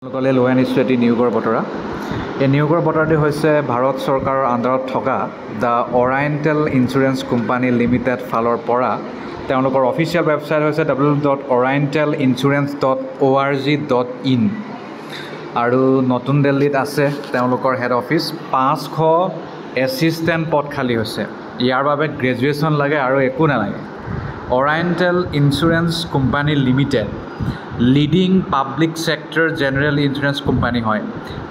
সকলে লৈ আনিছোঁ এটি নিয়োগৰ বতৰা। এই নিয়োগৰ বতৰাটি হৈছে ভাৰত চৰকাৰৰ আণ্ডাৰত থকা দ্য অৰাইণ্টেল ইঞ্চুৰেঞ্চ কোম্পানী লিমিটেড ফালৰ পৰা। তেওঁলোকৰ অফিচিয়েল ৱেবছাইট হৈছে www.orientelinsurance.org.in আৰু নতুন দিল্লীত আছে তেওঁলোকৰ হেড অফিচ। 500 এছিষ্টেণ্ট পদ খালী হৈছে। ইয়াৰ বাবে গ্ৰেজুৱেশ্যন লাগে আৰু একো নালাগে। Oriental insurance company limited leading public sector general insurance company হয়।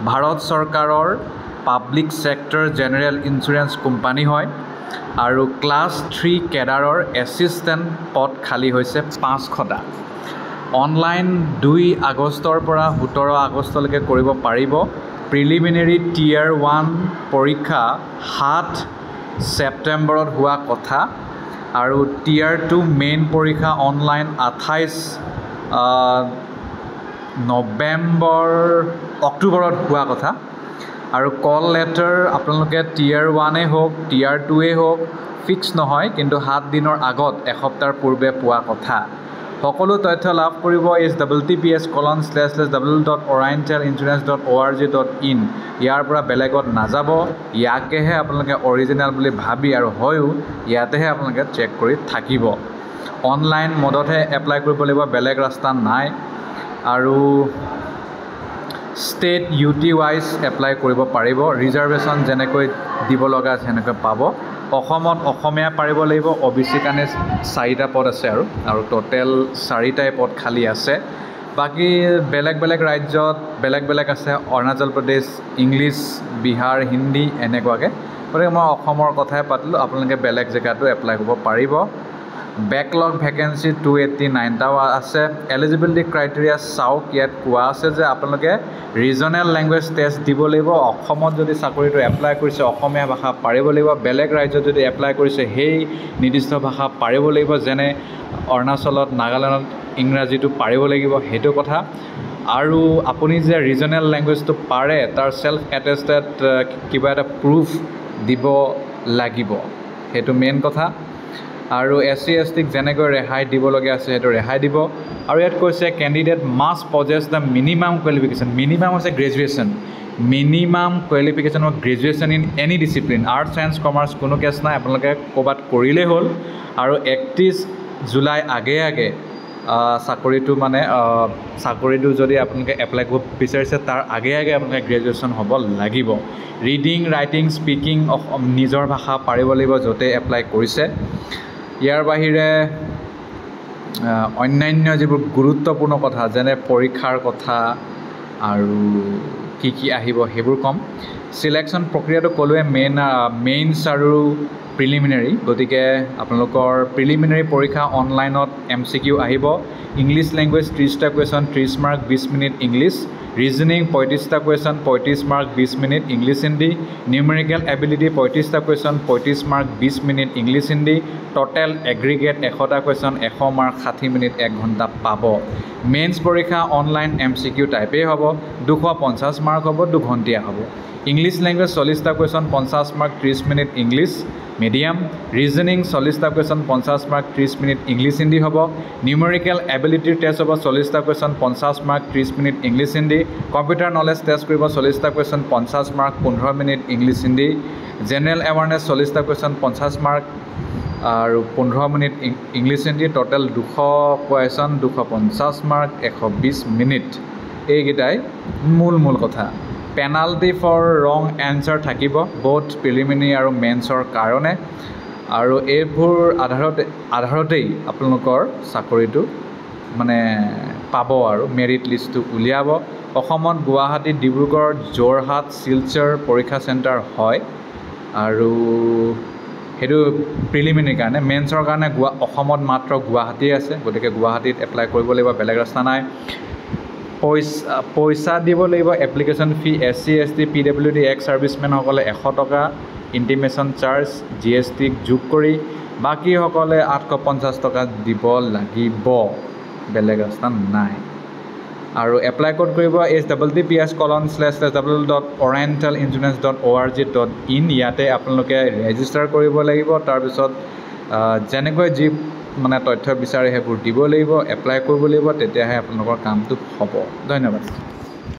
ভাৰত চৰকাৰৰ public sector general insurance company হয় আৰু ক্লাছ 3 কেডাৰৰ এছিষ্টেণ্ট পদ খালী হৈছে 500টা। অনলাইন 2 আগষ্টৰ পৰা 17 আগষ্টলৈকে কৰিব পাৰিব। প্ৰিলিমিনেৰী টিয়াৰ 1 পৰীক্ষা 7 ছেপ্টেম্বৰত হোৱা কথা আৰু টিয়াৰ 2 মেইন পৰীক্ষা অনলাইন 28 অক্টোবৰত হোৱা কথা আৰু কল লেটাৰ আপোনালোকে টিয়াৰ 1 হওক টিয়াৰ 2 হওক ফিক্স নহয়, কিন্তু 7 দিনৰ আগত এসপ্তাহৰ পূৰ্বে পোৱা কথা। সকলো তথ্য লাভ কৰিব https://www.orientelinsurance.org.in। ইয়াৰ পৰা বেলেগত নাযাব। ইয়াকেহে আপোনালোকে অৰিজিনেল বুলি ভাবি আৰু হয়ো ইয়াতেহে আপোনালোকে চেক কৰি থাকিব। অনলাইন মডতহে এপ্লাই কৰিব লাগিব, বেলেগ ৰাস্তা নাই। আৰু ষ্টেট UT ৱাইজ এপ্লাই কৰিব পাৰিব। ৰিজাৰ্ভেশ্যন যেনেকৈ দিব লগা আছে সেনেকৈ পাব। অসমত অসমীয়া পাৰিব লাগিব। OBC কাৰণে 4টা পদ আছে আৰু টোটেল 4টাই পদ খালী আছে। বাকী বেলেগ বেলেগ ৰাজ্যত বেলেগ বেলেগ আছে। অৰুণাচল প্ৰদেশ ইংলিছ, বিহাৰ হিন্দী এনেকুৱাকৈ। গতিকে মই অসমৰ কথাই পাতিলোঁ, আপোনালোকে বেলেগ জেগাতো এপ্লাই কৰিব পাৰিব। বেকলগ ভেকেঞ্চি 289টাও আছে। এলিজিবিলিটি ক্ৰাইটেৰিয়া চাওক। ইয়াত কোৱা আছে যে আপোনালোকে ৰিজনেল লেংগুৱেজ টেষ্ট দিব লাগিব। অসমত যদি চাকৰিটো এপ্লাই কৰিছে অসমীয়া ভাষা পাৰিব লাগিব। বেলেগ ৰাজ্যত যদি এপ্লাই কৰিছে সেই নিৰ্দিষ্ট ভাষা পাৰিব লাগিব। যেনে অৰুণাচলত নাগালেণ্ডত ইংৰাজীটো পাৰিব লাগিব, সেইটো কথা। আৰু আপুনি যে ৰিজনেল লেংগুৱেজটো পাৰে তাৰ ছেল্ফ এটেষ্টেড কিবা এটা প্ৰুফ দিব লাগিব, সেইটো মেইন কথা। আৰু SC STক যেনেকৈ ৰেহাই দিবলগীয়া আছে সেইটো ৰেহাই দিব। আৰু ইয়াত কৈছে candidate must possess the minimum qualification. Minimum হৈছে graduation. Minimum qualification of graduation in any discipline, arts science commerce কোনো কেছ নাই। আপোনালোকে ক'ৰবাত কৰিলেই হ'ল। আৰু 31 জুলাই আগে চাকৰিটো যদি আপোনালোকে এপ্লাই কৰিব বিচাৰিছে তাৰ আগে আপোনালোকে গ্ৰেজুৱেশ্যন হ'ব লাগিব। ৰিডিং ৰাইটিং স্পিকিং নিজৰ ভাষা পাৰিব লাগিব য'তে এপ্লাই কৰিছে। ইয়াৰ বাহিৰে অন্যান্য যিবোৰ গুৰুত্বপূৰ্ণ কথা যেনে পৰীক্ষাৰ কথা আৰু কি আহিব সেইবোৰ ক'ম। চিলেকশ্যন প্ৰক্ৰিয়াটো ক'লোৱে মেইনছ আৰু প্ৰিলিমিনেৰী। গতিকে আপোনালোকৰ প্ৰিলিমিনেৰী পৰীক্ষা অনলাইনত MCQ আহিব। ইংলিছ লেংগুৱেজ 30টা question 30 mark 20 minute English. Reasoning 35টা question 35 mark 20 minute English Hindi. Numerical ability 35টা question 35 mark 20 minute English Hindi. Total aggregate 100টা কুৱেশ্যন 100 মাৰ্ক 60 মিনিট 1 ঘণ্টা পাব। মেইনছ পৰীক্ষা অনলাইন MCQ টাইপেই হ'ব। 250 মাৰ্ক হ'ব, 2 ঘণ্টীয়া হ'ব। ইংলিছ লেংগুৱেজ 40টা question 50 mark 30 minute English medium. Reasoning 40টা question 50 mark 30 minute English Hindi হ'ব। নিউমেৰিকেল এবিলিটিৰ টেষ্ট হ'ব 40টা question 50 mark 30 minute English Hindi. Computer knowledge test কৰিব 40টা question 50 mark 15 minute English Hindi. General awareness 40টা কুৱেশ্যন 50 মাৰ্ক আৰু 15 minute English Hindi. Total 200 question 250 mark 120 minute. এইকেইটাই মূল কথা। পেনাল্টি ফৰ ৰং এনচাৰ থাকিব both প্ৰিলিমিনেৰী আৰু মেইনছৰ কাৰণে। আৰু এইবোৰ আধাৰতেই আপোনালোকৰ চাকৰিটো পাব আৰু মেৰিট লিষ্টটো উলিয়াব। অসমত গুৱাহাটী, ডিব্ৰুগড়, যোৰহাট, শিলচৰ পৰীক্ষা চেণ্টাৰ হয় আৰু সেইটো প্ৰিলিমিনেৰীৰ কাৰণে। মেইনছৰ কাৰণে অসমত মাত্ৰ গুৱাহাটী আছে। গতিকে গুৱাহাটীত এপ্লাই কৰিব লাগিব, বেলেগ ৰাস্তা নাই। পইচা দিব লাগিব এপ্লিকেশ্যন ফি। SC ST PWD এক্স ছাৰ্ভিচমেনসকলে 100 টকা ইণ্টিমেশ্যন চাৰ্জ GST যোগ কৰি, বাকীসকলে 850 টকা দিব লাগিব, বেলেগ ৰাস্তা নাই। আৰু এপ্লাই ক'ত কৰিব https://www.orientelinsurance.org.in। ইয়াতে আপোনালোকে ৰেজিষ্টাৰ কৰিব লাগিব। তাৰপিছত যেনেকৈ যি তথ্য বিচাৰে সেইবোৰ দিব লাগিব, এপ্লাই কৰিব লাগিব, তেতিয়াহে আপোনালোকৰ কামটো হ'ব। ধন্যবাদ।